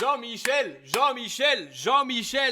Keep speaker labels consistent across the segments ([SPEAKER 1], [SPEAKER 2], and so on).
[SPEAKER 1] Jean-Michel.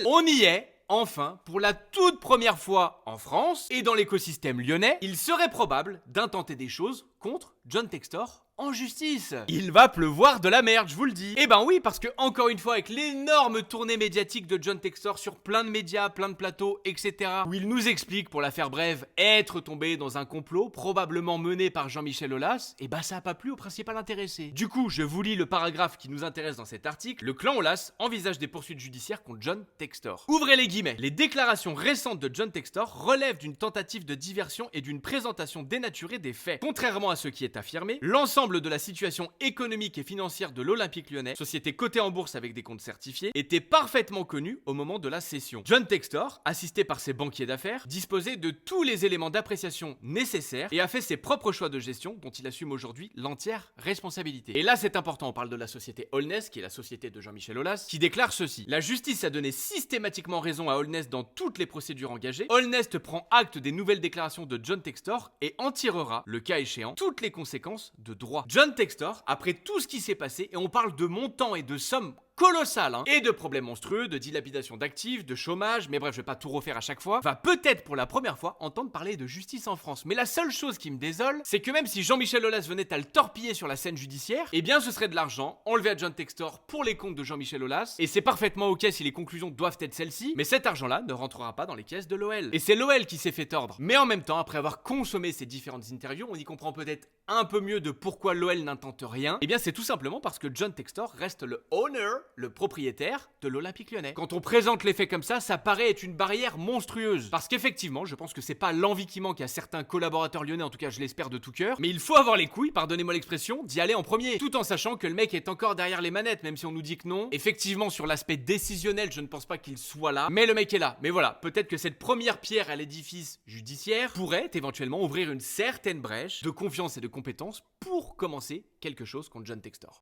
[SPEAKER 1] On y est. Enfin, pour la toute première fois en France et dans l'écosystème lyonnais, il serait probable d'intenter des choses contre John Textor en justice. Il va pleuvoir de la merde, je vous le dis. Eh ben oui, parce que encore une fois, avec l'énorme tournée médiatique de John Textor sur plein de médias, plein de plateaux, etc., où il nous explique, pour la faire brève, être tombé dans un complot probablement mené par Jean-Michel Aulas, eh ben ça a pas plu au principal intéressé. Du coup, je vous lis le paragraphe qui nous intéresse dans cet article. Le clan Aulas envisage des poursuites judiciaires contre John Textor. Ouvrez les guillemets. Les déclarations récentes de John Textor relèvent d'une tentative de diversion et d'une présentation dénaturée des faits. Contrairement à ce qui est affirmé, l'ensemble de la situation économique et financière de l'Olympique Lyonnais, société cotée en bourse avec des comptes certifiés, était parfaitement connu au moment de la cession. John Textor, assisté par ses banquiers d'affaires, disposait de tous les éléments d'appréciation nécessaires et a fait ses propres choix de gestion dont il assume aujourd'hui l'entière responsabilité. Et là c'est important, on parle de la société Holness, qui est la société de Jean-Michel Aulas, qui déclare ceci: la justice a donné systématiquement raison à Holness dans toutes les procédures engagées. Holness prend acte des nouvelles déclarations de John Textor et en tirera, le cas échéant, toutes les conséquences de droit. John Textor, après tout ce qui s'est passé, et on parle de montants et de sommes colossales, et de problèmes monstrueux, de dilapidation d'actifs, de chômage, mais bref, je vais pas tout refaire à chaque fois, va peut-être pour la première fois entendre parler de justice en France. Mais la seule chose qui me désole, c'est que même si Jean-Michel Aulas venait à le torpiller sur la scène judiciaire, eh bien ce serait de l'argent enlevé à John Textor pour les comptes de Jean-Michel Aulas, et c'est parfaitement ok si les conclusions doivent être celles-ci, mais cet argent-là ne rentrera pas dans les caisses de l'OL. Et c'est l'OL qui s'est fait tordre. Mais en même temps, après avoir consommé ces différentes interviews, on y comprend peut-être un peu mieux de pourquoi l'OL n'intente rien. Eh bien c'est tout simplement parce que John Textor reste le owner, le propriétaire de l'Olympique Lyonnais. Quand on présente les faits comme ça paraît être une barrière monstrueuse. Parce qu'effectivement, je pense que c'est pas l'envie qui manque à certains collaborateurs lyonnais, en tout cas je l'espère de tout cœur, mais il faut avoir les couilles, pardonnez-moi l'expression, d'y aller en premier. Tout en sachant que le mec est encore derrière les manettes, même si on nous dit que non. Effectivement, sur l'aspect décisionnel, je ne pense pas qu'il soit là, mais le mec est là. Mais voilà, peut-être que cette première pierre à l'édifice judiciaire pourrait éventuellement ouvrir une certaine brèche de confiance et de compétence pour commencer quelque chose contre John Textor.